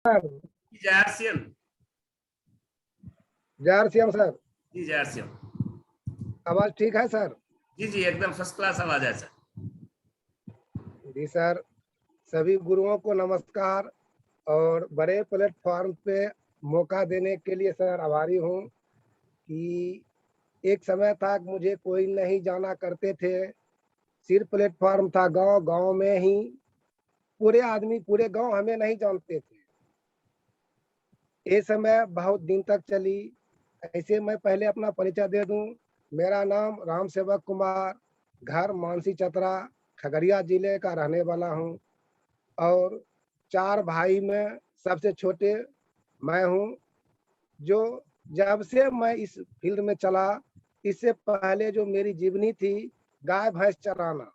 Sir. जय R C M. जय R C M sir. जी जय आर सी एम। आवाज ठीक है सर? जी जी एकदम फर्स्ट क्लास आवाज है सर। जी सर, सभी गुरुओं को नमस्कार। और बड़े प्लेटफॉर्म पे मौका देने के लिए सर आभारी हूँ कि एक समय तक मुझे कोई नहीं जाना करते थे। सिर्फ प्लेटफॉर्म था गांव गांव में ही, पूरे आदमी पूरे गांव हमें नहीं जानते थे। ये समय बहुत दिन तक चली। ऐसे मैं पहले अपना परिचय दे दूं। मेरा नाम राम सेवक कुमार, घर मानसी चतरा, खगड़िया जिले का रहने वाला हूं। और 4 भाई में सबसे छोटे मैं हूं। जो जब से मैं इस फील्ड में चला, इससे पहले जो मेरी जीवनी थी, गाय भैंस चराना।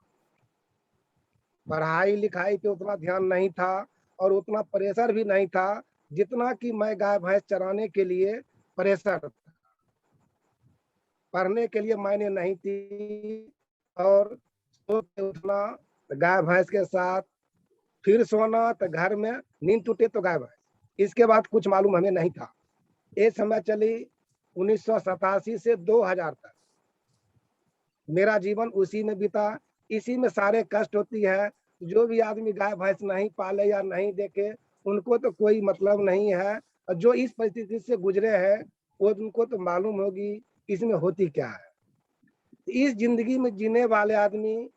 पढ़ाई लिखाई पे उतना ध्यान नहीं था और उतना प्रेशर भी नहीं था जितना कि मैं गाय भैंस चराने के लिए प्रेशर था। पढ़ने के लिए मैंने नहीं थी। और सो के उठना तो गाय भैंस के साथ, फिर सोना तो घर में नींद टूटे तो गाय भैंस। इसके बाद कुछ मालूम हमें नहीं था। ये समय चली 1987 से 2000 तक। मेरा जीवन उसी में बीता। इसी में सारे कष्ट होती है। जो भी आदमी गाय भैंस नहीं पाले या नहीं देखे, उनको तो कोई मतलब नहीं है। और जो इस परिस्थिति से गुजरे हैं, वो उनको तो मालूम होगी इसमें होती क्या है। इस जिंदगी में जीने वाले आदमी,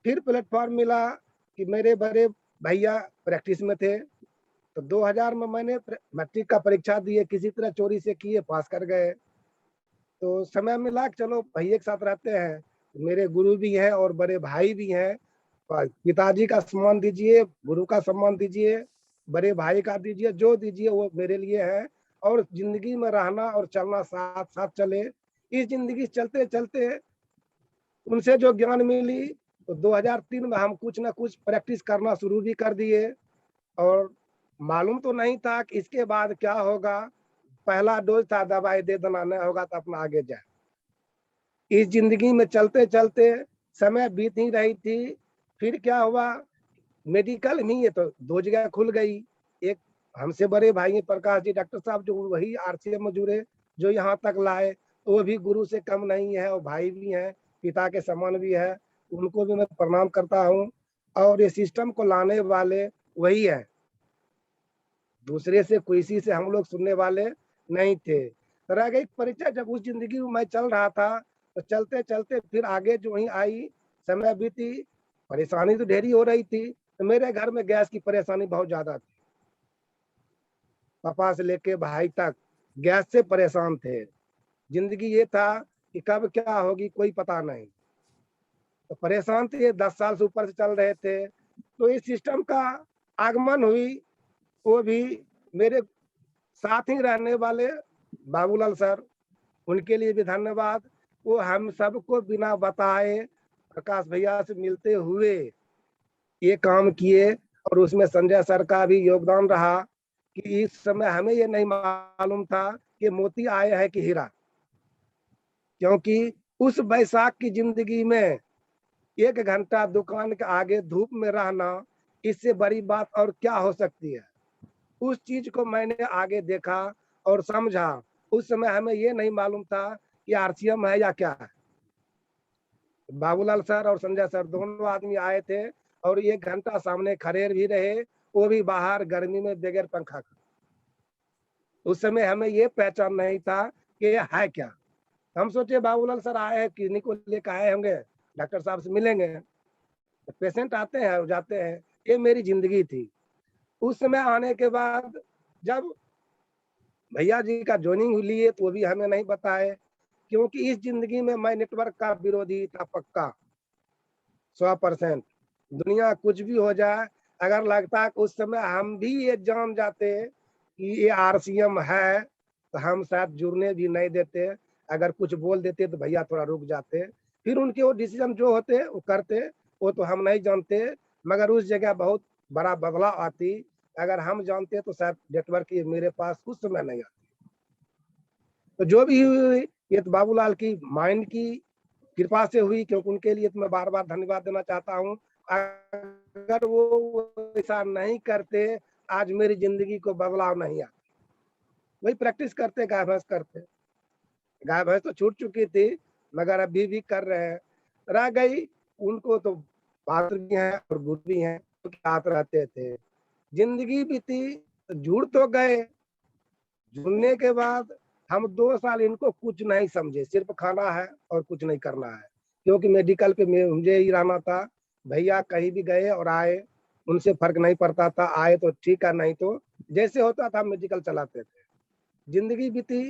फिर प्लेटफॉर्म मिला कि मेरे बड़े भैया प्रैक्टिस में थे। तो 2000 में मैंने मैट्रिक का परीक्षा दिए, किसी तरह चोरी से किए, पास कर गए। तो समय मिला कि चलो भैया के साथ रहते हैं। मेरे गुरु भी हैं और बड़े भाई भी हैं। पिताजी का सम्मान दीजिए, गुरु का सम्मान दीजिए, बड़े भाई का दीजिए, जो दीजिए वो मेरे लिए है। और जिंदगी में रहना और चलना साथ साथ चले। इस जिंदगी चलते चलते उनसे जो ज्ञान मिली, तो 2003 में हम कुछ ना कुछ प्रैक्टिस करना शुरू भी कर दिए। और मालूम तो नहीं था कि इसके बाद क्या होगा। पहला डोज था दवाई दे देना, नहीं होगा तो अपना आगे जाए। इस जिंदगी में चलते चलते समय बीत ही रही थी। फिर क्या हुआ, मेडिकल में ये तो 2 जगह खुल गई। एक हमसे बड़े भाई प्रकाश जी डॉक्टर साहब, जो वही आरसीएम में जुड़े, जो यहाँ तक लाए। तो वो भी गुरु से कम नहीं है और भाई भी हैं, पिता के समान भी है। उनको भी मैं प्रणाम करता हूँ। और ये सिस्टम को लाने वाले वही है, दूसरे से किसी से हम लोग सुनने वाले नहीं थे। रह गई परिचय। जब उस जिंदगी में मैं चल रहा था, तो चलते चलते फिर आगे जो ही आई, समय बीती, परेशानी तो ढेरी हो रही थी। तो मेरे घर में गैस की परेशानी बहुत ज्यादा थी। पापा से लेके भाई तक गैस से परेशान थे। जिंदगी ये था कि कब क्या होगी कोई पता नहीं। तो परेशान थे, 10 साल से ऊपर से चल रहे थे। तो इस सिस्टम का आगमन हुई। वो भी मेरे साथ ही रहने वाले बाबूलाल सर, उनके लिए भी धन्यवाद। वो हम सबको बिना बताए प्रकाश भैया से मिलते हुए ये काम किए। और उसमें संजय सर का भी योगदान रहा कि इस समय हमें ये नहीं मालूम था कि मोती आए है कि हीरा। क्योंकि उस बैसाख की जिंदगी में 1 घंटा दुकान के आगे धूप में रहना, इससे बड़ी बात और क्या हो सकती है। उस चीज को मैंने आगे देखा और समझा। उस समय हमें ये नहीं मालूम था कि आरसीएम है या क्या है। बाबूलाल सर और संजय सर दोनों आदमी आए थे और 1 घंटा सामने खड़े भी रहे, वो भी बाहर गर्मी में बगैर पंखा का। उस समय हमें ये पहचान नहीं था कि ये है क्या। हम सोचे बाबूलाल सर आए हैं, क्लिनिक को लेकर आए होंगे, डॉक्टर साहब से मिलेंगे। पेशेंट आते हैं और जाते हैं, ये मेरी जिंदगी थी। उस समय आने के बाद जब भैया जी का ज्वाइनिंग लिए, तो वो भी हमें नहीं बताए। क्योंकि इस जिंदगी में मैं नेटवर्क का विरोधी था पक्का, 100%। दुनिया कुछ भी हो जाए, अगर लगता है उस समय हम भी ये जान जाते कि ये आरसीएम है, तो हम शायद जुड़ने भी नहीं देते। अगर कुछ बोल देते तो भैया थोड़ा रुक जाते। फिर उनके वो डिसीजन जो होते वो करते, वो तो हम नहीं जानते। मगर उस जगह बहुत बड़ा बदलाव आती। अगर हम जानते तो शायद नेटवर्क मेरे पास उस समय नहीं आती। तो जो भी हुई, ये तो बाबूलाल की माइंड की कृपा से हुई। क्योंकि उनके लिए तो मैं बार बार धन्यवाद देना चाहता हूँ। अगर वो ऐसा नहीं करते आज मेरी जिंदगी को बदलाव नहीं आता। वही प्रैक्टिस करते, गाय भैंस करते। गाय भैंस तो छूट चुकी थी, मगर अभी भी कर रहे हैं। रह गई, उनको तो बात भी है और गुरु भी हैं, तो साथ रहते थे। जिंदगी बीती, तो जुड़ तो गए। जुड़ने के बाद हम 2 साल इनको कुछ नहीं समझे, सिर्फ खाना है और कुछ नहीं करना है, क्योंकि मेडिकल पे मुझे ही रहना था। भैया कहीं भी गए और आए, उनसे फर्क नहीं पड़ता था। आए तो ठीक है, नहीं तो जैसे होता था मेडिकल चलाते थे। जिंदगी बीती,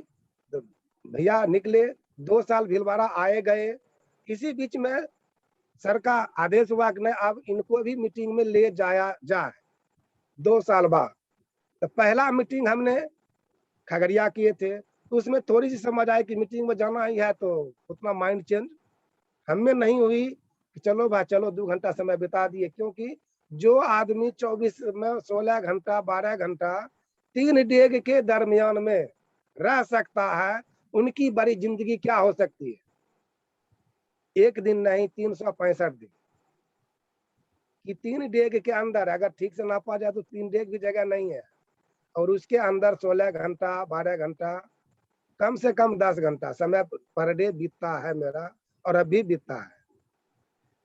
तो भैया निकले, 2 साल भीलवाड़ा आए गए। इसी बीच में सर का आदेश हुआ कि नहीं, अब इनको भी मीटिंग में ले जाया जाए। 2 साल बाद तो पहला मीटिंग हमने खगड़िया किए थे, तो उसमें थोड़ी सी समझ आई कि मीटिंग में जाना ही है, तो उतना माइंड चेंज हमें नहीं हुई कि चलो भाई चलो 2 घंटा समय बिता दिए। क्योंकि जो आदमी 24 में 16 घंटा 12 घंटा 3 डेग के दरमियान में रह सकता है, उनकी बड़ी जिंदगी क्या हो सकती है। एक दिन नहीं, 365 दिन कि 3 डेग के अंदर अगर ठीक से नापा जाए तो 3 डेग भी जगह नहीं है। और उसके अंदर 16 घंटा 12 घंटा, कम से कम 10 घंटा समय पर डे बीतता है मेरा, और अभी बीतता है।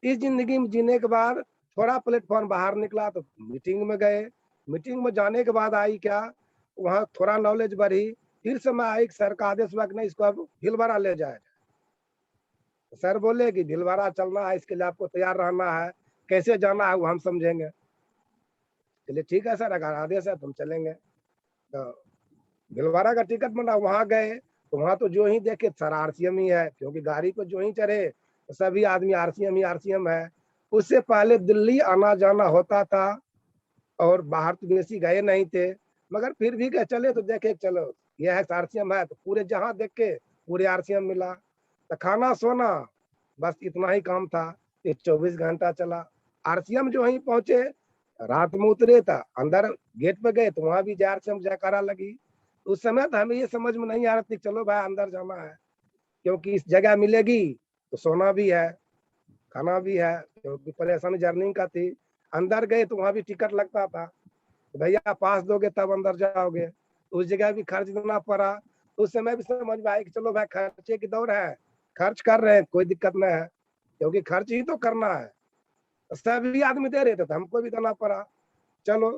इस जिंदगी में जीने के बाद थोड़ा प्लेटफॉर्म बाहर निकला तो मीटिंग में गए। मीटिंग में जाने के बाद आई क्या, वहाँ थोड़ा नॉलेज बढ़ी। फिर समय आई, सर का आदेश हुआ कि नहीं, इसको अब भीलवाड़ा ले जाए। सर बोले कि भीलवाड़ा चलना है, इसके लिए आपको तैयार रहना है, कैसे जाना है वो हम समझेंगे। चलिए ठीक है सर, अगर आदेश है तो हम चलेंगे। तो भीलवाड़ा का टिकट बना, वहां गए तो वहां तो जो ही देखे सर आरसीएम ही है, क्योंकि गाड़ी पर जो ही चढ़े तो सभी आदमी आरसीएम ही आरसीएम है। उससे पहले दिल्ली आना जाना होता था और बाहर तो बेसी गए नहीं थे, मगर फिर भी गए, चले तो देखे चलो यह है आरसीएम है, तो पूरे जहां देख के पूरे आरसीएम मिला। तो खाना सोना बस इतना ही काम था। ये 24 घंटा चला। आरसीएम जो ही पहुंचे, रात में उतरे था, अंदर गेट पे गए तो वहां भी आरसीएम जयकारा लगी। उस समय तो हमें ये समझ में नहीं आ रहा था, चलो भाई अंदर जाना है, क्योंकि इस जगह मिलेगी तो सोना भी है, खाना भी है, क्योंकि परेशानी जर्नी का थी। अंदर गए तो वहां भी टिकट लगता था, तो भैया पास दोगे तब अंदर जाओगे। उस जगह भी खर्च देना पड़ा। उस समय भी समझ में आया कि चलो भाई खर्चे की दौड़ है, खर्च कर रहे हैं, कोई दिक्कत नहीं है, क्योंकि खर्च ही तो करना है। सभी आदमी दे रहे थे तो हमको भी देना पड़ा। चलो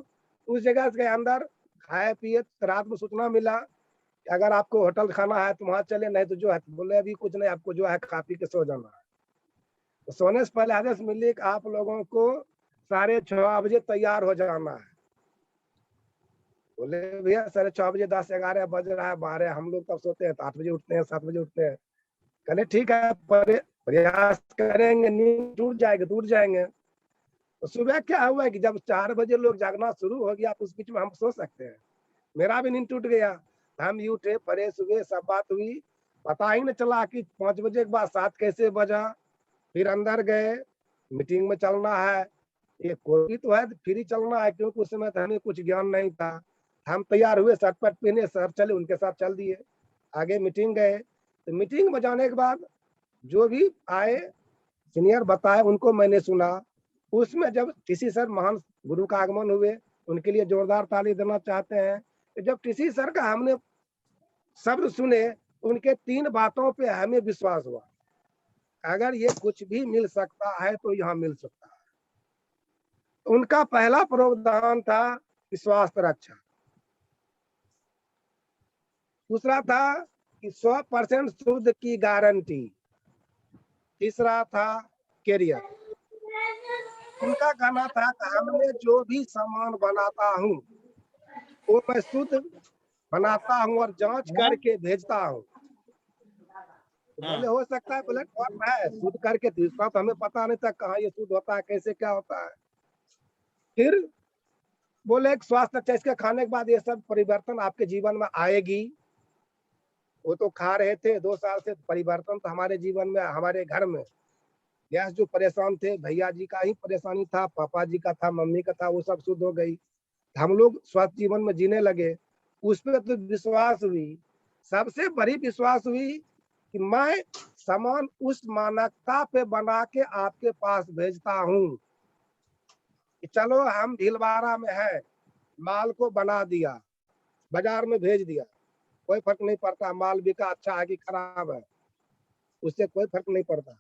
उस जगह से गए अंदर, खाए पिए, रात में सूचना मिला कि अगर आपको होटल खाना है तो वहां चले, नहीं तो जो है, बोले अभी कुछ नहीं, आपको जो है खा पी के सो जाना है। तो सोने से पहले आदेश मिले कि आप लोगों को 6:30 बजे तैयार हो जाना है। बोले भैया 6:30 बजे 10 11 बज रहा है, 12 हम लोग तब सोते हैं तो 8 बजे उठते हैं, 7 बजे उठते हैं। कहले ठीक है, प्रयास करेंगे, नींद टूट जाएंगे, टूट जाएंगे। तो सुबह क्या हुआ कि जब 4 बजे लोग जागना शुरू हो गया, तो उस बीच में हम सो सकते हैं। मेरा भी नींद टूट गया। हम भी उठे, फ्रेश हुए, सब बात हुई। पता ही नहीं चला कि 5 बजे के बाद 7 कैसे बजा। फिर अंदर गए, मीटिंग में चलना है, ये कोई तो है फ्री चलना है, क्योंकि उस समय तो हमें कुछ ज्ञान नहीं था। हम तैयार हुए, शर्ट पैंट पहने, सर चले, उनके साथ चल दिए। आगे मीटिंग गए, तो मीटिंग में जाने के बाद जो भी आए सीनियर बताए, उनको मैंने सुना। उसमें जब टीसी सर महान गुरु का आगमन हुए, उनके लिए जोरदार ताली देना चाहते हैं। जब टीसी सर का हमने शब्द सुने, उनके 3 बातों पे हमें विश्वास हुआ, अगर ये कुछ भी मिल सकता है तो यहाँ मिल सकता है। उनका पहला प्रावधान था कि स्वास्थ्य रक्षा, दूसरा था कि 100% शुद्ध की गारंटी, तीसरा था कैरियर। उनका कहना था कि हमने जो भी सामान बनाता हूँ वो मैं शुद्ध बनाता हूँ और जांच करके भेजता हूँ। बोले हो सकता है, बोले कौन है शुद्ध करके, दूसरा तो हमें पता नहीं था कहाँ ये शुद्ध होता है, कैसे क्या होता है। फिर बोले एक स्वास्थ्य अच्छा, इसके खाने के बाद ये सब परिवर्तन आपके जीवन में आएगी। वो तो खा रहे थे 2 साल से, परिवर्तन तो हमारे जीवन में, हमारे घर में गैस जो परेशान थे, भैया जी का ही परेशानी था, पापा जी का था, मम्मी का था, वो सब शुद्ध हो गई। हम लोग स्वस्थ जीवन में जीने लगे। उस पर तो विश्वास हुई। सबसे बड़ी विश्वास हुई कि मैं सामान उस मानकता पे बना के आपके पास भेजता हूँ कि चलो हम भीलवाड़ा में है, माल को बना दिया, बाजार में भेज दिया, कोई फर्क नहीं पड़ता माल बिका अच्छा है कि खराब है, उससे कोई फर्क नहीं पड़ता।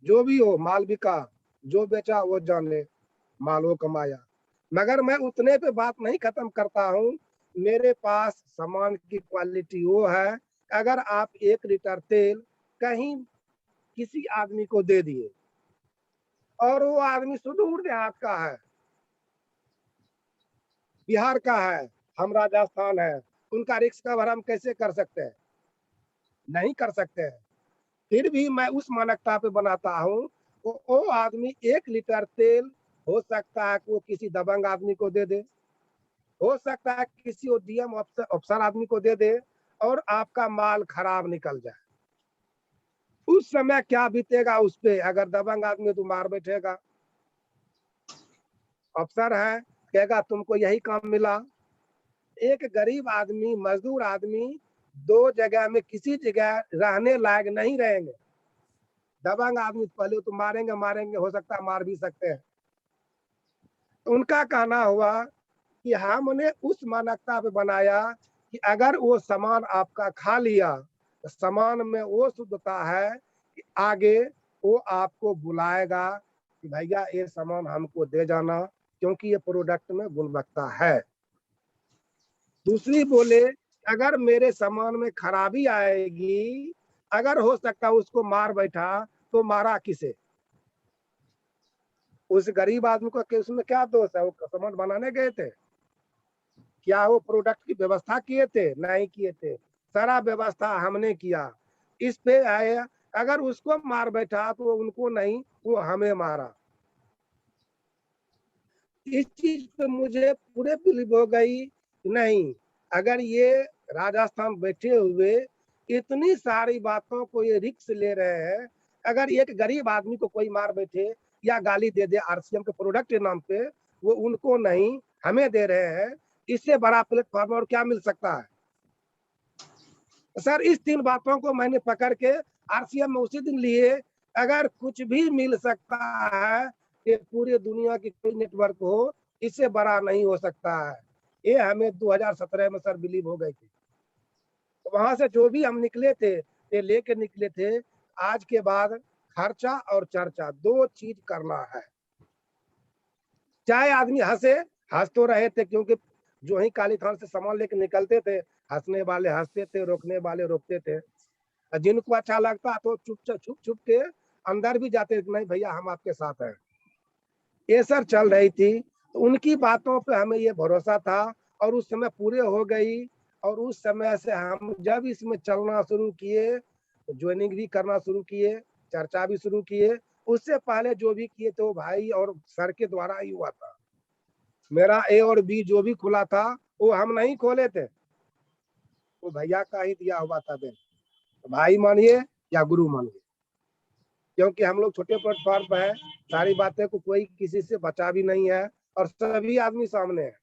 जो भी हो माल बिका, जो बेचा वो जाने, माल वो कमाया। मगर मैं उतने पे बात नहीं खत्म करता हूँ, मेरे पास सामान की क्वालिटी वो है, अगर आप 1 लीटर तेल कहीं किसी आदमी को दे दिए और वो आदमी सुदूर देहात का है, बिहार का है, हम राजस्थान है, उनका रिस्क कवर हम कैसे कर सकते हैं? नहीं कर सकते हैं। फिर भी मैं उस मानकता पे बनाता हूँ, वो आदमी 1 लीटर तेल हो सकता है कि वो किसी दबंग आदमी को दे दे, हो सकता है किसी डीएम अफसर आदमी को दे दे और आपका माल खराब निकल जाए। उस समय क्या बीतेगा उस पे? अगर दबंग आदमी तो मार बैठेगा, अफसर है कहेगा तुमको यही काम मिला। एक गरीब आदमी, मजदूर आदमी 2 जगह में किसी जगह रहने लायक नहीं रहेंगे। दबंग आदमी पहले तो मारेंगे मारेंगे, हो सकता है मार भी सकते हैं। उनका कहना हुआ कि हमने उस मानकता पे बनाया कि अगर वो सामान आपका खा लिया तो सामान में वो शुद्धता है कि आगे वो आपको बुलाएगा कि भैया ये सामान हमको दे जाना, क्योंकि ये प्रोडक्ट में गुणवत्ता है। दूसरी बोले अगर मेरे सामान में खराबी आएगी, अगर हो सकता उसको मार बैठा तो मारा किसे? उस गरीब आदमी को उसमें क्या दोष है? वो सामान बनाने गए थे, क्या वो प्रोडक्ट की व्यवस्था किए थे? नहीं किए थे। सारा व्यवस्था हमने किया। इस पे आए अगर उसको मार बैठा तो उनको नहीं, वो हमें मारा। इस चीज पे मुझे पूरे बिलीव हो गई, नहीं अगर ये राजस्थान बैठे हुए इतनी सारी बातों को ये रिक्स ले रहे हैं, अगर एक गरीब आदमी को कोई मार बैठे या गाली दे दे आरसीएम के प्रोडक्ट के नाम पे, वो उनको नहीं हमें दे रहे हैं, इससे बड़ा प्लेटफॉर्म और क्या मिल सकता है? सर इस 3 बातों को मैंने पकड़ के आरसीएम में उसी दिन लिए। अगर कुछ भी मिल सकता है कि पूरी दुनिया की कोई नेटवर्क हो, इससे बड़ा नहीं हो सकता है। ये हमें 2017 में सर बिलीव हो गई थी। तो वहां से जो भी हम निकले थे ये लेके निकले थे, आज के बाद खर्चा और चर्चा 2 चीज करना है। चाहे आदमी हंसे, हंस तो रहे थे क्योंकि जो ही काली थान से सामान लेके निकलते थे, हंसने वाले हंसते थे, रोकने वाले रोकते थे। जिनको अच्छा लगता तो छुप छुप के अंदर भी जाते, नहीं भैया हम आपके साथ हैं। ये सर चल रही थी, तो उनकी बातों पे हमें ये भरोसा था और उस समय पूरे हो गई। और उस समय से हम जब इसमें चलना शुरू किए, ज्वाइनिंग भी करना शुरू किए, चर्चा भी शुरू किए। उससे पहले जो भी किए थे वो भाई और सर के द्वारा ही हुआ था। मेरा ए और बी जो भी खुला था वो हम नहीं खोले थे, वो भैया का ही दिया हुआ था। तो भाई मानिए या गुरु मानिए, क्योंकि हम लोग छोटे प्लेटफॉर्म पर है, सारी बातें को कोई किसी से बचा भी नहीं है और सभी आदमी सामने है।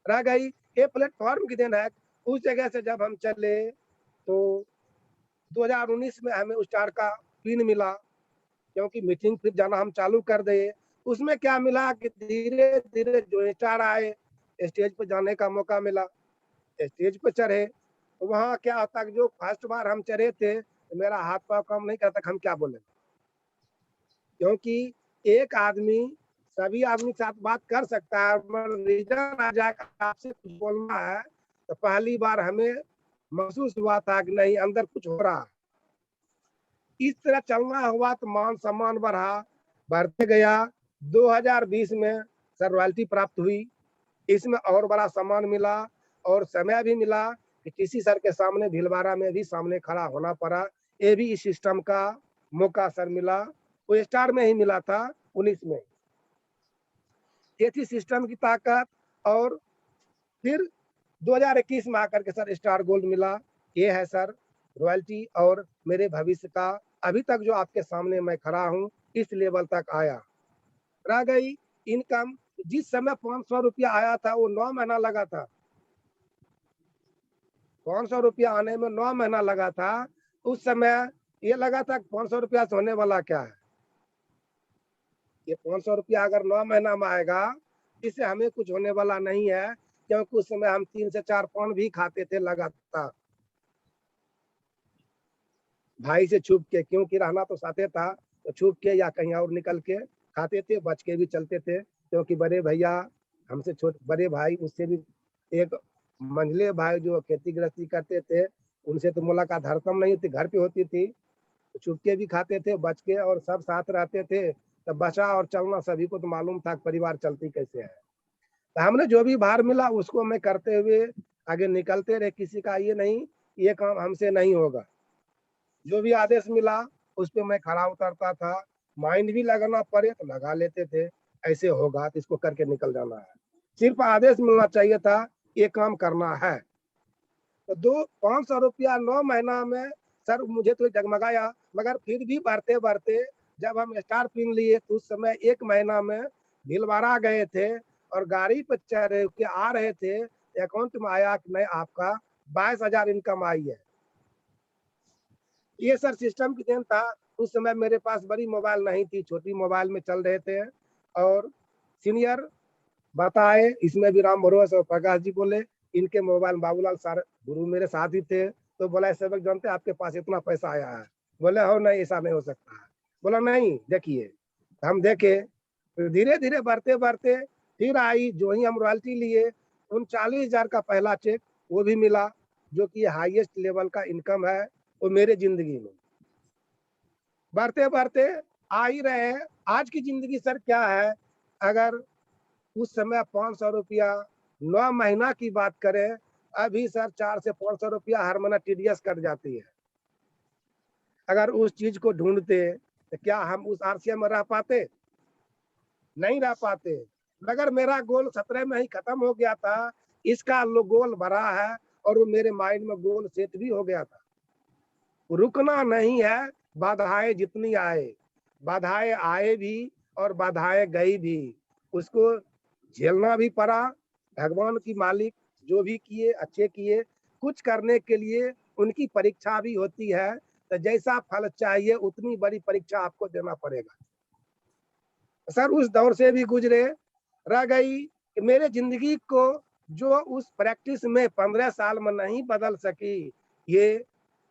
रह गई ये प्लेटफॉर्म की देन है। उस जगह से जब हम चले तो 2019 में हमें स्टार का पिन मिला, क्योंकि मीटिंग फिर जाना हम चालू कर दे। उसमें क्या मिला कि धीरे धीरे जो स्टार आए, स्टेज पर जाने का मौका मिला, स्टेज पर चढ़े। तो वहाँ क्या होता कि जो फर्स्ट बार हम चढ़े थे तो मेरा हाथ पाँव काम नहीं करता हम क्या बोले, क्योंकि एक आदमी सभी आदमी के साथ बात कर सकता है, रीजन आ जाएगा आपसे कुछ बोलना है तो पहली बार हमें महसूस हुआ था कि नहीं अंदर कुछ हो रहा। इस तरह चलना हुआ तो मान सम्मान बढ़ा, बढ़ते गया। 2020 में सर रॉयल्टी प्राप्त हुई, इसमें और बड़ा सम्मान मिला और समय भी मिला कि टीसी सर के सामने भीलवाड़ा में भी सामने खड़ा होना पड़ा। ये भी इस सिस्टम का मौका सर मिला, वो स्टार में ही मिला था 19 में। ये थी सिस्टम की ताकत। और फिर 2021 में आकर के सर स्टार गोल्ड मिला। ये है सर रॉयल्टी और मेरे भविष्य का अभी तक जो आपके सामने मैं खड़ा हूँ इस लेवल तक आया। रह गई इनकम, जिस समय 500 रुपया आया था वो 9 महीना लगा था। 500 रुपया आने में 9 महीना लगा था। उस समय ये लगा था 500 रुपया से होने वाला क्या है। ये 500 रुपया अगर 9 महीना में आएगा इससे हमें कुछ होने वाला नहीं है, क्योंकि उस समय हम 3 से 4 पान भी खाते थे लगातार, भाई से छुप के, क्योंकि रहना तो साथे था, तो छुप के या कहीं और निकल के खाते थे, बच के भी चलते थे, क्योंकि बड़े भैया हमसे बड़े भाई, उससे भी एक मंझले भाई जो खेती गृहस्थी करते थे, उनसे तो मुलाकात हरदम नहीं होती, घर पे होती थी, तो छुप के भी खाते थे, बच के, और सब साथ रहते थे, तो बचा और चलना सभी को तो मालूम था परिवार चलती कैसे है। तो हमने जो भी बाहर मिला उसको मैं करते हुए आगे निकलते रहे, किसी का ये नहीं ये काम हमसे नहीं होगा, जो भी आदेश मिला उस पर मैं खरा उतरता था, माइंड भी लगाना पड़े तो लगा लेते थे, ऐसे होगा तो इसको करके निकल जाना है, सिर्फ आदेश मिलना चाहिए था ये काम करना है। तो 500 रुपया 9 महीना में सर मुझे तो जगमगाया, मगर फिर भी बढ़ते बढ़ते जब हम स्टार पिन लिए तो उस समय 1 महीना में भीलवाड़ा गए थे और गाड़ी पर चढ़ के आ रहे थे, अकाउंट में आया कि नहीं आपका 22,000 इनकम आई है। ये सर सिस्टम की देन था। उस समय मेरे पास बड़ी मोबाइल नहीं थी, छोटी मोबाइल में चल रहे थे, और सीनियर बताए इसमें भी राम भरोसे और प्रकाश जी बोले, इनके मोबाइल बाबूलाल सर गुरु मेरे साथ ही थे, तो बोला सेवक जानते आपके पास इतना पैसा आया है, बोले हो नहीं ऐसा नहीं हो सकता है, बोला नहीं देखिए, हम देखे, धीरे धीरे बढ़ते बढ़ते फिर आई, जो ही हम रॉयल्टी लिए 39,000 का पहला चेक वो भी मिला, जो कि हाईएस्ट लेवल का इनकम है वो मेरे जिंदगी में। बढ़ते बढ़ते आ ही रहे हैं। आज की जिंदगी सर क्या है, अगर उस समय 500 रुपया 9 महीना की बात करें, अभी सर 400 से 500 रुपया हर महीना टीडीएस कट जाती है। अगर उस चीज को ढूंढते तो क्या हम उस आरसीएम में रह पाते? नहीं रह पाते। मगर मेरा गोल 17 में ही खत्म हो गया था, इसका गोल बढ़ा है और वो मेरे माइंड में गोल सेट भी हो गया था। रुकना नहीं है, बाधाएं जितनी आए, बाधाएं आए भी और बाधाएं गई भी, उसको झेलना भी पड़ा। भगवान की मालिक जो भी किए अच्छे किए, कुछ करने के लिए उनकी परीक्षा भी होती है, तो जैसा फल चाहिए उतनी बड़ी परीक्षा आपको देना पड़ेगा। सर उस दौर से भी गुजरे, रह गई कि मेरे जिंदगी को जो उस प्रैक्टिस में 15 साल में नहीं बदल सकी, ये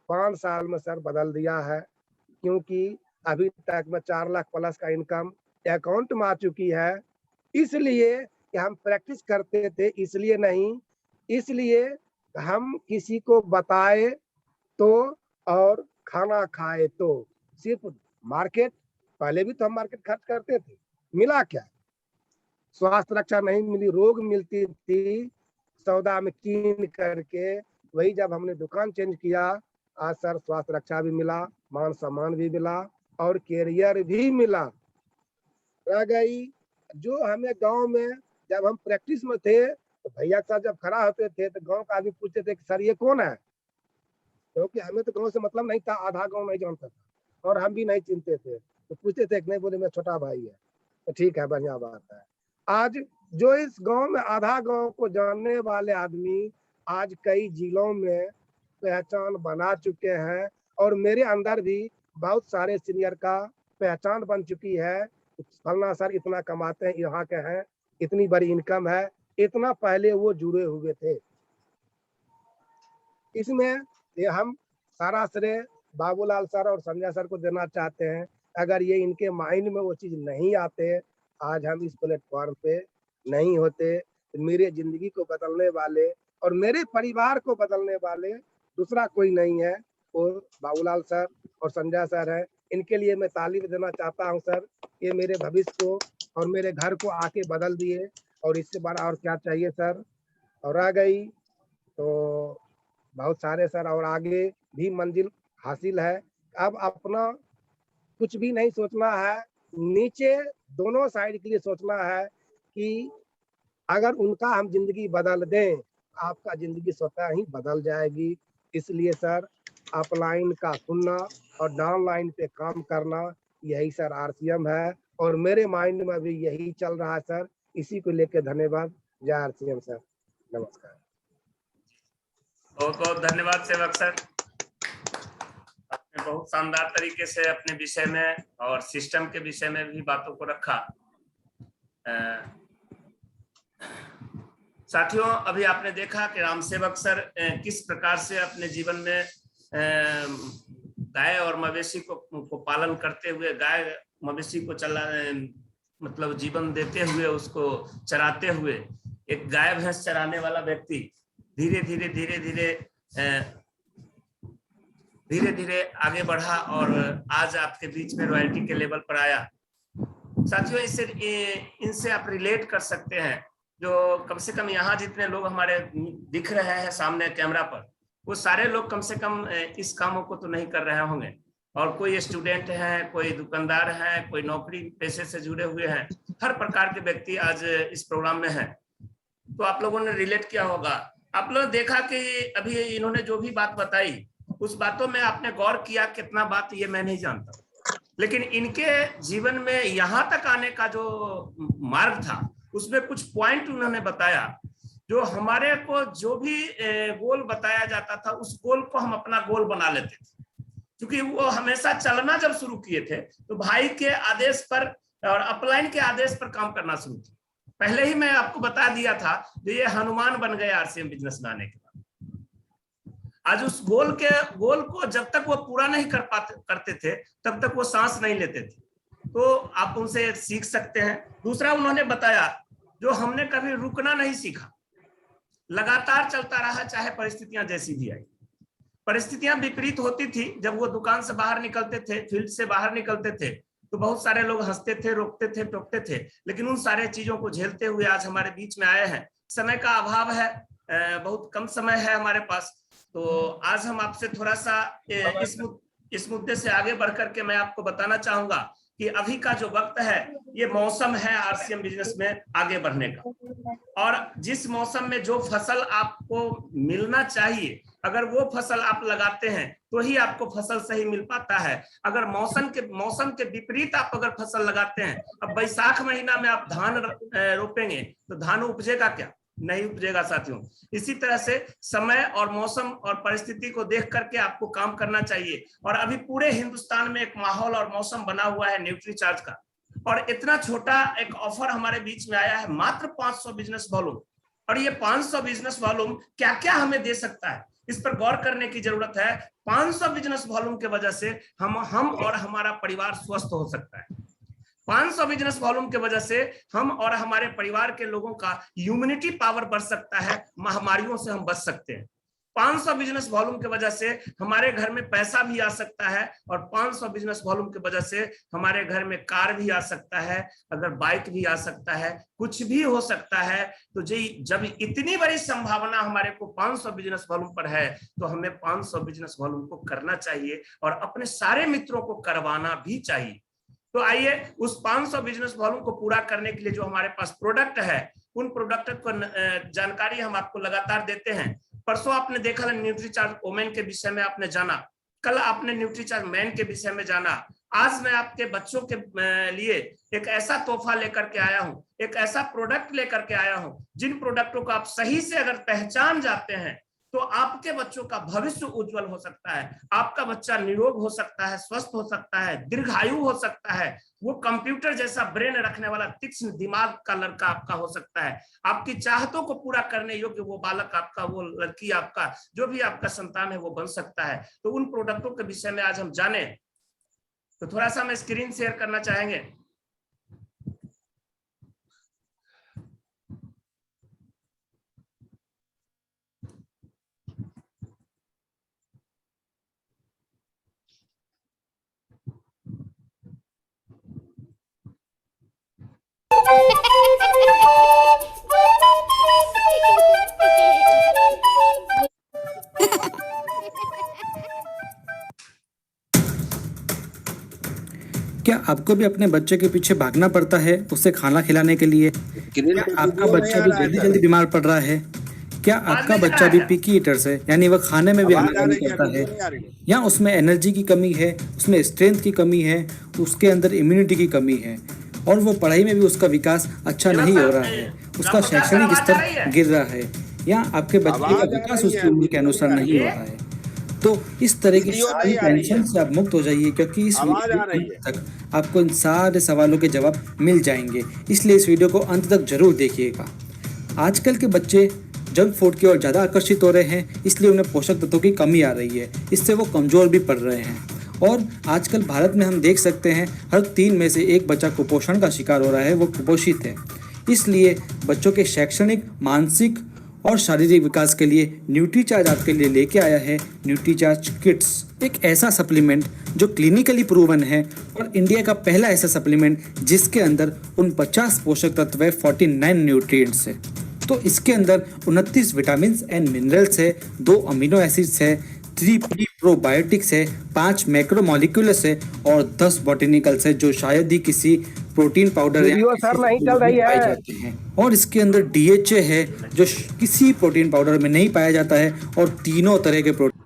5 साल में सर बदल दिया है, क्योंकि अभी तक में 4 लाख प्लस का इनकम अकाउंट में आ चुकी है। इसलिए कि हम प्रैक्टिस करते थे, इसलिए नहीं, इसलिए हम किसी को बताए तो और खाना खाए तो। सिर्फ मार्केट, पहले भी तो हम मार्केट खर्च करते थे, मिला क्या? स्वास्थ्य रक्षा नहीं मिली, रोग मिलती थी सौदा में कीन करके। वही जब हमने दुकान चेंज किया, आज सर स्वास्थ्य रक्षा भी मिला, मान सम्मान भी मिला और कैरियर भी मिला। रह गई जो हमें गांव में जब हम प्रैक्टिस में थे तो भैया के साथ जब खड़ा होते थे तो गांव का आदमी पूछते थे कि सर ये कौन है, क्योंकि हमें तो गांव से मतलब नहीं था, आधा गांव नहीं जानता था और हम भी नहीं चिंते थे, तो पूछते थे कि नहीं, बोले मेरा छोटा भाई है, तो ठीक है बढ़िया बात है। आज जो इस गांव में आधा गांव को जानने वाले आदमी आज कई जिलों में पहचान बना चुके हैं, और मेरे अंदर भी बहुत सारे सीनियर का पहचान बन चुकी है। फलना सर इतना कमाते हैं, यहाँ के हैं, इतनी बड़ी इनकम है, इतना पहले वो जुड़े हुए थे। इसमें ये हम सारा श्रेय बाबूलाल सर और संजय सर को देना चाहते हैं। अगर ये इनके माइंड में वो चीज नहीं आते, आज हम इस प्लेटफॉर्म पे नहीं होते। तो मेरे जिंदगी को बदलने वाले और मेरे परिवार को बदलने वाले दूसरा कोई नहीं है, वो बाबूलाल सर और संजय सर है। इनके लिए मैं तालीम देना चाहता हूँ सर, ये मेरे भविष्य को और मेरे घर को आके बदल दिए, और इससे बड़ा और क्या चाहिए सर। और रह गई तो बहुत सारे सर और आगे भी मंजिल हासिल है। अब अपना कुछ भी नहीं सोचना है, नीचे दोनों साइड के लिए सोचना है कि अगर उनका हम जिंदगी बदल दें, आपका जिंदगी स्वतः ही बदल जाएगी। इसलिए सर अपलाइन का सुनना और डाउनलाइन पे काम करना, यही सर आरसीएम है, और मेरे माइंड में भी यही चल रहा है सर। इसी को लेकर धन्यवाद। जय आरसीएम सर, नमस्कार। बहुत बहुत धन्यवाद सेवक सर, आपने बहुत शानदार तरीके से अपने विषय में और सिस्टम के विषय में भी बातों को रखा। साथियों, अभी आपने देखा कि राम सेवक सर किस प्रकार से अपने जीवन में गाय और मवेशी को पालन करते हुए, गाय मवेशी को मतलब जीवन देते हुए, उसको चराते हुए, एक गाय भैंस चराने वाला व्यक्ति धीरे धीरे धीरे धीरे धीरे धीरे आगे बढ़ा और आज आपके बीच में रॉयल्टी के लेवल पर आया। साथियों, इनसे आप रिलेट कर सकते हैं, जो कम से कम यहाँ जितने लोग हमारे दिख रहे हैं सामने कैमरा पर, वो सारे लोग कम से कम इस कामों को तो नहीं कर रहे होंगे। और कोई स्टूडेंट है, कोई दुकानदार है, कोई नौकरी पेशे से जुड़े हुए हैं, हर प्रकार के व्यक्ति आज इस प्रोग्राम में है। तो आप लोगों ने रिलेट किया होगा। आप लोग देखा कि अभी इन्होंने जो भी बात बताई, उस बातों में आपने गौर किया कितना बात ये मैं नहीं जानता, लेकिन इनके जीवन में यहाँ तक आने का जो मार्ग था, उसमें कुछ पॉइंट उन्होंने बताया, जो हमारे को जो भी गोल बताया जाता था, उस गोल को हम अपना गोल बना लेते थे। क्योंकि वो हमेशा चलना जब शुरू किए थे तो भाई के आदेश पर और अपलाइन के आदेश पर काम करना शुरू किया। पहले ही मैं आपको बता दिया था कि ये हनुमान बन गए आरसीएम बिजनेस में आने के बाद। आज उस गोल को जब तक वो पूरा नहीं करते थे, तब तक वो सांस नहीं लेते थे। तो आप उनसे सीख सकते हैं। दूसरा उन्होंने बताया, जो हमने कभी रुकना नहीं सीखा, लगातार चलता रहा, चाहे परिस्थितियां जैसी भी आई। परिस्थितियां विपरीत होती थी, जब वो दुकान से बाहर निकलते थे, फील्ड से बाहर निकलते थे, तो बहुत सारे लोग हंसते थे, रोकते थे, टोकते थे, लेकिन उन सारे चीजों को झेलते हुए आज हमारे बीच में आए हैं। समय का अभाव है, बहुत कम समय है हमारे पास, तो आज हम आपसे थोड़ा सा इस मुद्दे से आगे बढ़ करके मैं आपको बताना चाहूंगा कि अभी का जो वक्त है, ये मौसम है आरसीएम बिजनेस में आगे बढ़ने का। और जिस मौसम में जो फसल आपको मिलना चाहिए, अगर वो फसल आप लगाते हैं तो ही आपको फसल सही मिल पाता है। अगर मौसम के विपरीत आप अगर फसल लगाते हैं, अब बैसाख महीना में आप धान रोपेंगे तो धान उपजेगा क्या? नहीं उपजेगा साथियों। इसी तरह से समय और मौसम और परिस्थिति को देख करके आपको काम करना चाहिए। और अभी पूरे हिंदुस्तान में एक माहौल और मौसम बना हुआ है न्यूट्रीचार्ज का, और इतना छोटा एक ऑफर हमारे बीच में आया है, मात्र 500 बिजनेस वॉल्यूम। और ये 500 बिजनेस वॉल्यूम क्या क्या हमें दे सकता है, इस पर गौर करने की जरूरत है। 500 बिजनेस वॉल्यूम के वजह से हम और हमारा परिवार स्वस्थ हो सकता है। 500 बिजनेस वॉल्यूम के वजह से हम और हमारे परिवार के लोगों का इम्यूनिटी पावर बढ़ सकता है, महामारियों से हम बच सकते हैं। 500 बिजनेस वॉल्यूम के वजह से हमारे घर में पैसा भी आ सकता है, और 500 बिजनेस वॉल्यूम की वजह से हमारे घर में कार भी आ सकता है, अगर बाइक भी आ सकता है, कुछ भी हो सकता है। तो जब इतनी बड़ी संभावना हमारे को 500 बिजनेस वॉल्यूम पर है, तो हमें 500 बिजनेस वॉल्यूम को करना चाहिए और अपने सारे मित्रों को करवाना भी चाहिए। तो आइए उस 500 बिजनेस वॉल्यूम को पूरा करने के लिए जो हमारे पास प्रोडक्ट है, उन प्रोडक्ट को जानकारी हम आपको लगातार देते हैं। परसों आपने देखा न्यूट्रीचार्ज वोमेन के विषय में आपने जाना, कल आपने न्यूट्रीचार्ज मैन के विषय में जाना। आज मैं आपके बच्चों के लिए एक ऐसा तोहफा लेकर के आया हूं, एक ऐसा प्रोडक्ट लेकर के आया हूं, जिन प्रोडक्टों को आप सही से अगर पहचान जाते हैं तो आपके बच्चों का भविष्य उज्जवल हो सकता है। आपका बच्चा निरोग हो सकता है, स्वस्थ हो सकता है, दीर्घायु हो सकता है। वो कंप्यूटर जैसा ब्रेन रखने वाला तीक्ष्ण दिमाग का लड़का आपका हो सकता है। आपकी चाहतों को पूरा करने योग्य वो बालक आपका, वो लड़की आपका, जो भी आपका संतान है, वो बन सकता है। तो उन प्रोडक्टों के विषय में आज हम जाने, तो थोड़ा सा मैं स्क्रीन शेयर करना चाहेंगे। क्या आपको भी अपने बच्चे के पीछे भागना पड़ता है उसे खाना खिलाने के लिए? क्या आपका बच्चा भी जल्दी जल्दी बीमार पड़ रहा है? क्या आपका बच्चा भी पिकी ईटर्स है, यानी वह खाने में भी आनाकानी करता है, या उसमें एनर्जी की कमी है, उसमें स्ट्रेंथ की कमी है, उसके अंदर इम्यूनिटी की कमी है, और वो पढ़ाई में भी उसका विकास अच्छा नहीं हो रहा है, उसका शैक्षणिक स्तर गिर रहा है, या आपके बच्चे का विकास उसकी उम्र के अनुसार नहीं हो रहा है? तो इस तरह की सारी टेंशन से आप मुक्त हो जाइए, क्योंकि इस वीडियो तक आपको इन सारे सवालों के जवाब मिल जाएंगे। इसलिए इस वीडियो को अंत तक जरूर देखिएगा। आजकल के बच्चे जंक फूड की ओर ज़्यादा आकर्षित हो रहे हैं, इसलिए उन्हें पोषक तत्वों की कमी आ रही है, इससे वो कमज़ोर भी पड़ रहे हैं। और आजकल भारत में हम देख सकते हैं हर 3 में से 1 बच्चा कुपोषण का शिकार हो रहा है, वो कुपोषित है। इसलिए बच्चों के शैक्षणिक, मानसिक और शारीरिक विकास के लिए न्यूट्रीचार्ज आपके लिए लेके आया है न्यूट्रीचार्ज किड्स, एक ऐसा सप्लीमेंट जो क्लिनिकली प्रूवन है और इंडिया का पहला ऐसा सप्लीमेंट जिसके अंदर 49 पोषक तत्व है, 49 न्यूट्रिएंट्स है। तो इसके अंदर 29 विटामिन एंड मिनरल्स है, 2 अमीनो एसिड्स है, 3 प्रोबायोटिक्स है, 5 मैक्रोमोलिक्यूल्स है और 10 बॉटेनिकल्स है, जो शायद ही किसी प्रोटीन पाउडर वीडियो सर नहीं चल रही पाए है। जाते हैं। और इसके अंदर DHA है जो किसी प्रोटीन पाउडर में नहीं पाया जाता है और तीनों तरह के प्रोटीन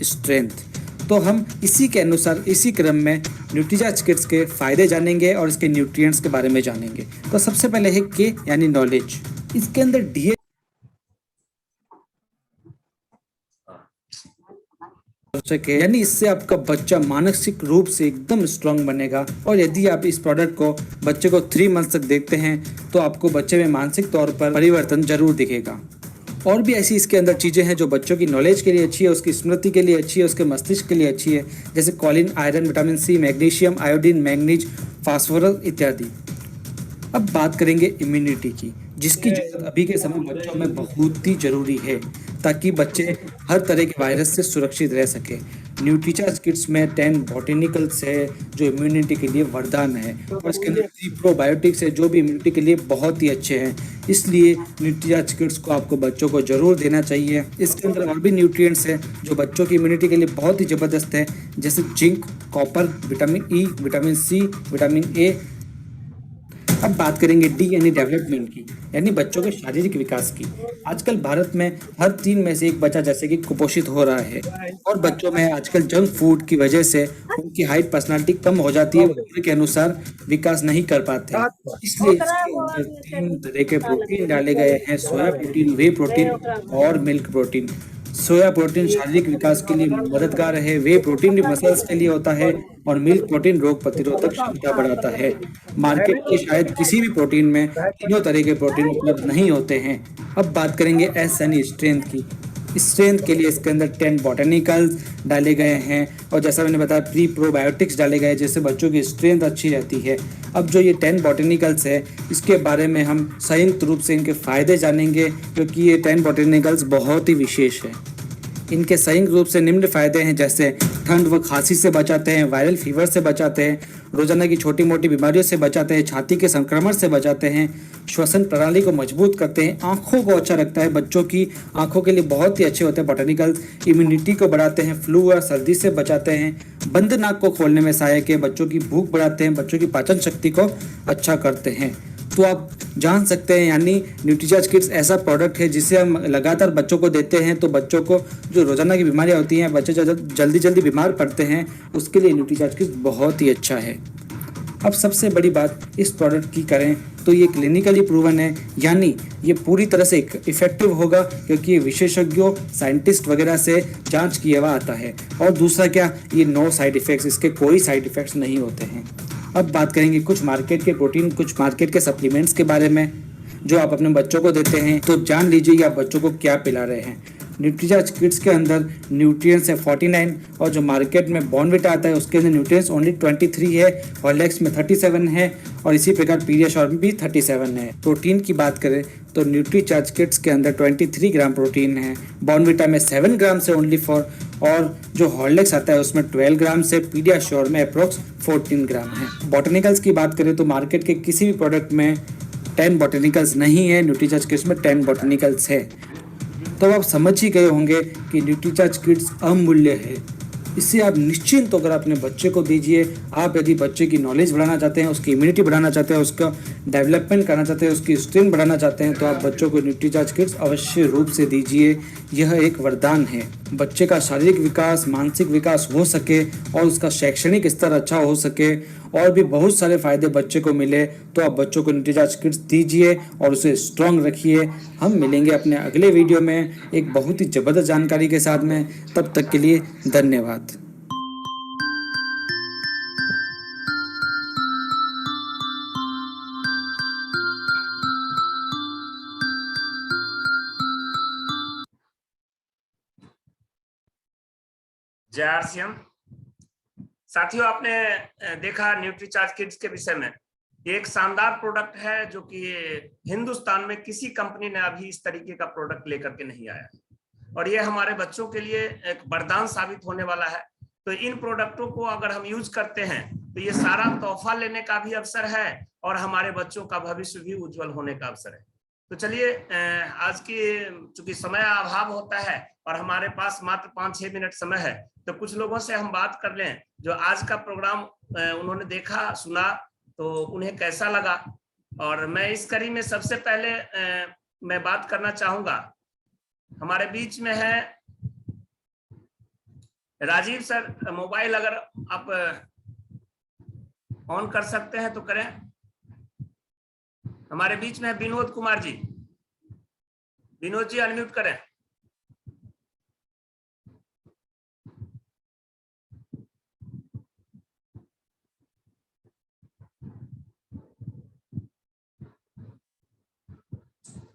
स्ट्रेंथ। तो हम इसी के अनुसार इसी क्रम में न्यूट्रीचार्ज किड्स के फायदे जानेंगे और इसके न्यूट्रिएंट्स के बारे में जानेंगे। तो सबसे पहले है के यानी नॉलेज। इसके अंदर DHA यानी इससे आपका बच्चा मानसिक रूप से एकदम स्ट्रांग बनेगा। और यदि आप इस प्रोडक्ट को बच्चे को 3 मंथ तक देखते हैं तो आपको बच्चे में मानसिक तौर पर परिवर्तन जरूर दिखेगा। और भी ऐसी इसके अंदर चीज़ें हैं जो बच्चों की नॉलेज के लिए अच्छी है, उसकी स्मृति के लिए अच्छी है, उसके मस्तिष्क के लिए अच्छी है, जैसे Colin, iron, vitamin C, magnesium, iodine, manganese, phosphorus इत्यादि। अब बात करेंगे इम्यूनिटी की, जिसकी जरूरत अभी के समय बच्चों में बहुत ही जरूरी है ताकि बच्चे हर तरह के वायरस से सुरक्षित रह सके। न्यूट्रीचार्ज किट्स में 10 बॉटेनिकल्स है जो इम्यूनिटी के लिए वरदान है और इसके अंदर 3 प्रोबायोटिक्स है जो भी इम्यूनिटी के लिए बहुत ही अच्छे हैं। इसलिए न्यूट्रीचार्ज किट्स को आपको बच्चों को जरूर देना चाहिए। इसके अंदर और भी न्यूट्रिएंट्स हैं जो बच्चों की इम्यूनिटी के लिए बहुत ही ज़बरदस्त है, जैसे zinc, copper, vitamin E, vitamin C, vitamin A। अब बात करेंगे D यानी डेवलपमेंट की, यानी बच्चों के शारीरिक विकास की। आजकल भारत में हर 3 में से 1 बच्चा जैसे कि कुपोषित हो रहा है और बच्चों में आजकल जंक फूड की वजह से उनकी हाइट, पर्सनालिटी कम हो जाती है, उम्र के अनुसार विकास नहीं कर पाते। इसलिए इसके अंदर 3 तरह के प्रोटीन डाले गए हैं, सोया प्रोटीन, वे प्रोटीन और मिल्क प्रोटीन। सोया प्रोटीन शारीरिक विकास के लिए मददगार है, वे प्रोटीन भी मसल्स के लिए होता है और मिल्क प्रोटीन रोग प्रतिरोधक क्षमता बढ़ाता है। मार्केट के शायद किसी भी प्रोटीन में तीनों तरह के प्रोटीन उपलब्ध नहीं होते हैं। अब बात करेंगे एस यानी स्ट्रेंथ की। स्ट्रेंथ के लिए इसके अंदर 10 बॉटेनिकल्स डाले गए हैं और जैसा मैंने बताया प्री प्रोबायोटिक्स डाले गए जिससे बच्चों की स्ट्रेंथ अच्छी रहती है। अब जो ये 10 बॉटेनिकल्स है इसके बारे में हम संयुक्त रूप से इनके फायदे जानेंगे, क्योंकि ये 10 बॉटेनिकल्स बहुत ही विशेष है। इनके संयुक्त रूप से निम्न फायदे हैं, जैसे ठंड व खांसी से बचाते हैं, वायरल फीवर से बचाते हैं, रोजाना की छोटी मोटी बीमारियों से बचाते हैं, छाती के संक्रमण से बचाते हैं, श्वसन प्रणाली को मजबूत करते हैं, आंखों को अच्छा रखता है, बच्चों की आंखों के लिए बहुत ही अच्छे होते हैं बॉटेनिकल्स, इम्यूनिटी को बढ़ाते हैं, फ्लू और सर्दी से बचाते हैं, बंद नाक को खोलने में सहायक है, बच्चों की भूख बढ़ाते हैं, बच्चों की पाचन शक्ति को अच्छा करते हैं। तो आप जान सकते हैं यानी न्यूट्रीचार्ज किड्स ऐसा प्रोडक्ट है जिसे हम लगातार बच्चों को देते हैं तो बच्चों को जो रोजाना की बीमारियां होती हैं, बच्चे जल्दी बीमार पड़ते हैं, उसके लिए न्यूट्रीचार्ज किड्स बहुत ही अच्छा है। अब सबसे बड़ी बात इस प्रोडक्ट की करें तो ये क्लिनिकली प्रूवन है, यानी ये पूरी तरह से इफेक्टिव होगा क्योंकि ये विशेषज्ञों, साइंटिस्ट वगैरह से जांच किया हुआ आता है। और दूसरा क्या, ये नो साइड इफेक्ट्स, इसके कोई साइड इफेक्ट्स नहीं होते हैं। अब बात करेंगे कुछ मार्केट के प्रोटीन, कुछ मार्केट के सप्लीमेंट्स के बारे में जो आप अपने बच्चों को देते हैं। तो जान लीजिए आप बच्चों को क्या पिला रहे हैं। न्यूट्रीचार्ज किड्स के अंदर न्यूट्रिएंट्स है 49 और जो मार्केट में बॉर्नविटा आता है उसके अंदर न्यूट्रिएंट्स ओनली 23 है, हॉर्लिक्स में 37 है और इसी प्रकार पीडियाश्योर में भी 37 है। प्रोटीन की बात करें तो न्यूट्रीचार्ज किड्स के अंदर 23 ग्राम प्रोटीन है, बॉर्नविटा में 7 ग्राम से ओनली फॉर, और जो हॉर्लिक्स आता है उसमें 12 ग्राम से, पीडियाश्योर में अप्रोक्स 14 ग्राम है। बॉटेनिकल्स की बात करें तो मार्केट के किसी भी प्रोडक्ट में 10 बॉटेनिकल्स नहीं है, न्यूट्रीचार्ज किड्स में 10 बॉटेनिकल्स है। तो आप समझ ही गए होंगे कि न्यूट्रीचार्ज किड्स अमूल्य है। इससे आप निश्चिंत होकर अपने बच्चे को दीजिए। आप यदि बच्चे की नॉलेज बढ़ाना चाहते हैं, उसकी इम्यूनिटी बढ़ाना चाहते हैं, उसका डेवलपमेंट करना चाहते हैं, उसकी स्ट्रेंथ बढ़ाना चाहते हैं तो आप बच्चों को न्यूट्रीचार्ज किड्स अवश्य रूप से दीजिए। यह एक वरदान है। बच्चे का शारीरिक विकास, मानसिक विकास हो सके और उसका शैक्षणिक स्तर अच्छा हो सके और भी बहुत सारे फायदे बच्चे को मिले, तो आप बच्चों को न्यूट्रीचार्ज किट्स दीजिए और उसे स्ट्रांग रखिए। हम मिलेंगे अपने अगले वीडियो में एक बहुत ही ज़बरदस्त जानकारी के साथ में। तब तक के लिए धन्यवाद। जय आरसीएम। साथियों, आपने देखा न्यूट्रीचार्ज किड्स के विषय में। ये एक शानदार प्रोडक्ट है जो कि हिंदुस्तान में किसी कंपनी ने अभी इस तरीके का प्रोडक्ट लेकर के नहीं आया और ये हमारे बच्चों के लिए एक वरदान साबित होने वाला है। तो इन प्रोडक्टों को अगर हम यूज करते हैं तो ये सारा तोहफा लेने का भी अवसर है और हमारे बच्चों का भविष्य भी उज्जवल होने का अवसर है। तो चलिए, आज की चूंकि समय अभाव होता है और हमारे पास मात्र 5-6 मिनट समय है, तो कुछ लोगों से हम बात कर लें जो आज का प्रोग्राम उन्होंने देखा सुना तो उन्हें कैसा लगा। और मैं इस कड़ी में सबसे पहले मैं बात करना चाहूंगा, हमारे बीच में है राजीव सर। मोबाइल अगर आप ऑन कर सकते हैं तो करें। हमारे बीच में है विनोद कुमार जी। विनोद जी अनम्यूट करें।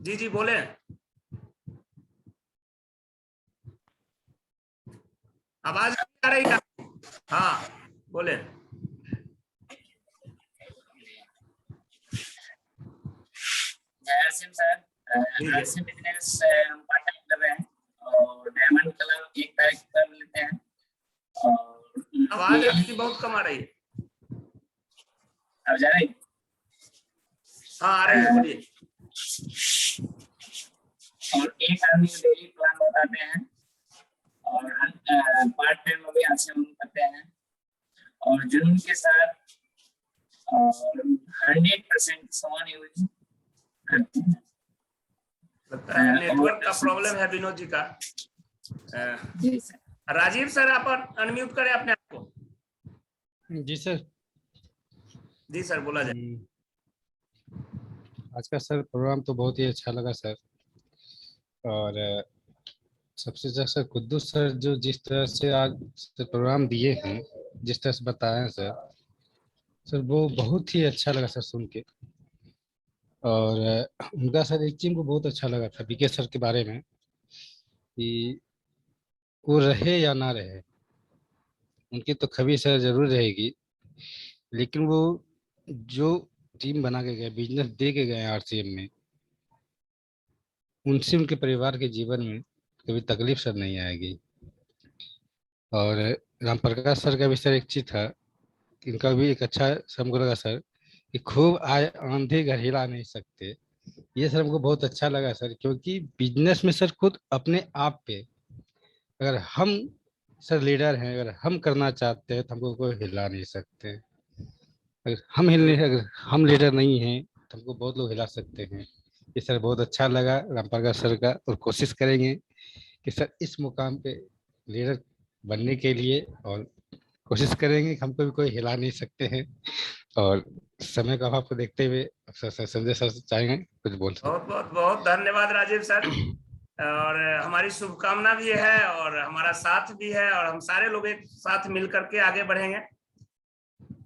जी जी बोले। आवाज आ रही है? हाँ बोले। जयसिंह सर, बिजनेस हम पार्ट टाइम कर रहे हैं और डायमंड कलर 1 तारीख कर लेते हैं। और आवाज आपकी बहुत कम आ रही है। अब जा रही? हाँ आ रही है, बोलिए। और एक आदमी को डेली प्लान बताते हैं और पार्ट टाइम भी यहाँ से हम करते हैं और जुनून के साथ और 100% सामान यूज करते हैं। लगता है नेटवर्क का प्रॉब्लम है विनोद जी का। जी सर। राजीव सर आप अनम्यूट करें अपने आप को। जी सर। जी सर बोला जाए। आज का सर प्रोग्राम तो बहुत ही अच्छा लगा सर। और सबसे ज़्यादा सर कुद्दूस सर जो जिस तरह से आज प्रोग्राम दिए हैं, जिस तरह से बताए हैं सर वो बहुत ही अच्छा लगा सर सुन के। और उनका सर एक चीज़ को बहुत अच्छा लगा था बीके सर के बारे में कि वो रहे या ना रहे, उनकी तो खबी सर जरूर रहेगी, लेकिन वो जो टीम बना के गए, बिजनेस दे के गए आरसीएम में, उनसे उनके परिवार के जीवन में कभी तकलीफ सर नहीं आएगी। और राम प्रकाश सर का भी सर एक चीज था, इनका भी एक अच्छा हमको लगा सर कि खूब आए आंधी घर हिला नहीं सकते। ये सर हमको बहुत अच्छा लगा सर, क्योंकि बिजनेस में सर खुद अपने आप पे अगर हम सर लीडर हैं, अगर हम करना चाहते हैं तो हमको कोई हिला नहीं सकते। अगर हम लीडर नहीं हैं तो हमको बहुत लोग हिला सकते हैं। ये सर बहुत अच्छा लगा राम प्रकाश सर का, और कोशिश करेंगे कि सर इस मुकाम पे लीडर बनने के लिए, और कोशिश करेंगे कि हमको भी कोई हिला नहीं सकते हैं। और समय का अभाव को देखते हुए सर संजय सर चाहेंगे कुछ बोल सकते। बहुत बहुत बहुत धन्यवाद राजीव सर। और हमारी शुभकामना भी है और हमारा साथ भी है और हम सारे लोग एक साथ मिलकर के आगे बढ़ेंगे।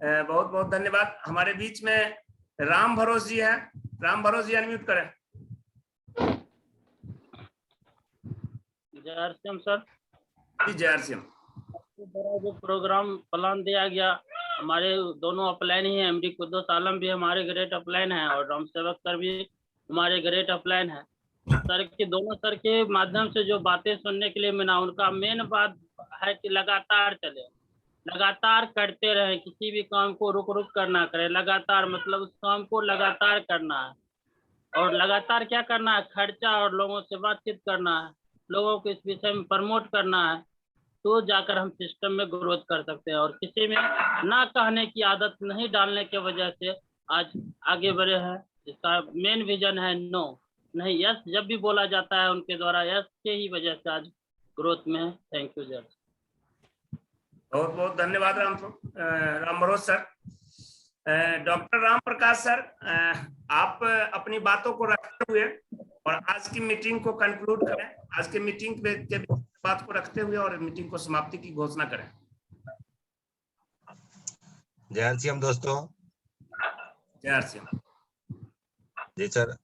बहुत बहुत धन्यवाद। हमारे बीच में राम भरोस जी हैं। राम भरोस जी अनम्यूट करें। जय आरसीएम सर। जी जय आरसीएम। जो प्रोग्राम प्लान दिया गया, हमारे दोनों अपलाइन ही है। एमडी कुद्दूस आलम भी हमारे ग्रेट अपलाइन है और राम सेवक सर भी हमारे ग्रेट अपलाइन है। सर के दोनों सर के माध्यम से जो बातें सुनने के लिए मिला, उनका मेन बात है कि लगातार चले, लगातार करते रहे, किसी भी काम को रुक रुक कर ना करें। लगातार मतलब उस काम को लगातार करना है और लगातार क्या करना है, खर्चा और लोगों से बातचीत करना है, लोगों को इस विषय में प्रमोट करना है, तो जाकर हम सिस्टम में ग्रोथ कर सकते हैं। और किसी में ना कहने की आदत नहीं डालने की वजह से आज आगे बढ़े हैं। इसका मेन विजन है नो नहीं यस। जब भी बोला जाता है उनके द्वारा यस के ही वजह से आज ग्रोथ में है। थैंक यू जज। बहुत बहुत धन्यवाद Ram Manoj sir. Doctor Ram Prakash sir, आप अपनी बातों को रखते हुए और आज की मीटिंग को कंक्लूड करें। आज की मीटिंग के बात को रखते हुए और मीटिंग को समाप्ति की घोषणा करें। जय आरसीएम दोस्तों। जय आरसीएम। जी सर।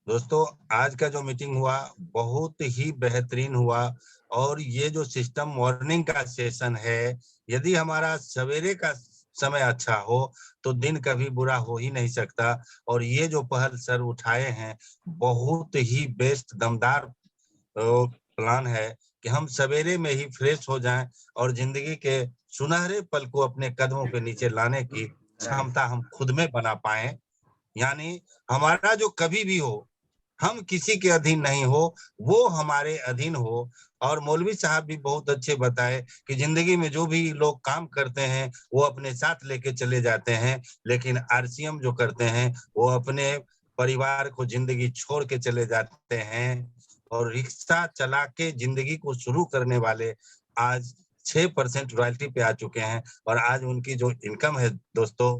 दोस्तों, आज का जो मीटिंग हुआ बहुत ही बेहतरीन हुआ और ये जो सिस्टम मॉर्निंग का सेशन है, यदि हमारा सवेरे का समय अच्छा हो तो दिन कभी बुरा हो ही नहीं सकता। और ये जो पहल सर उठाए हैं बहुत ही बेस्ट दमदार प्लान है कि हम सवेरे में ही फ्रेश हो जाएं और जिंदगी के सुनहरे पल को अपने कदमों के नीचे लाने की क्षमता हम खुद में बना पाए। यानी हमारा जो कभी भी हो, हम किसी के अधीन नहीं हो, वो हमारे अधीन हो। और मौलवी साहब भी बहुत अच्छे बताए कि जिंदगी में जो भी लोग काम करते हैं वो अपने साथ लेके चले जाते हैं, लेकिन आरसीएम जो करते हैं वो अपने परिवार को जिंदगी छोड़ के चले जाते हैं। और रिक्शा चला के जिंदगी को शुरू करने वाले आज 6% रॉयल्टी पे आ चुके हैं और आज उनकी जो इनकम है दोस्तों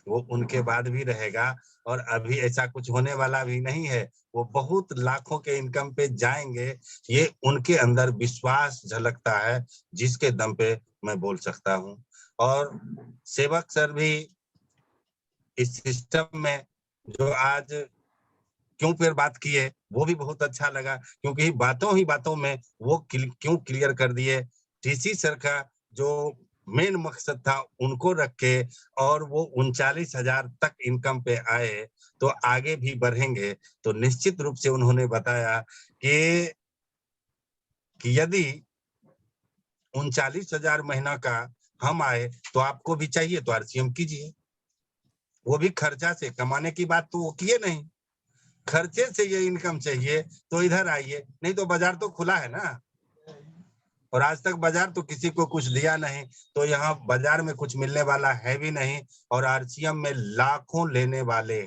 वो उनके बाद भी रहेगा और अभी ऐसा कुछ होने वाला भी नहीं है। वो बहुत लाखों के इनकम पे जाएंगे, ये उनके अंदर विश्वास झलकता है जिसके दम पे मैं बोल सकता हूँ। और सेवक सर भी इस सिस्टम में जो आज क्यों पर बात की है वो भी बहुत अच्छा लगा, क्योंकि बातों ही बातों में वो क्यों क्लियर कर दिए। टीसी सर का जो मेन मकसद था उनको रख के और वो 39,000 तक इनकम पे आए तो आगे भी बढ़ेंगे। तो निश्चित रूप से उन्होंने बताया कि यदि 39,000 महीना का हम आए तो आपको भी चाहिए तो आरसीएम कीजिए। वो भी खर्चा से, कमाने की बात तो वो किए नहीं, खर्चे से ये इनकम चाहिए तो इधर आइए, नहीं तो बाजार तो खुला है ना। और आज तक बाजार तो किसी को कुछ दिया नहीं, तो यहाँ बाजार में कुछ मिलने वाला है भी नहीं और आरसीएम में लाखों लेने वाले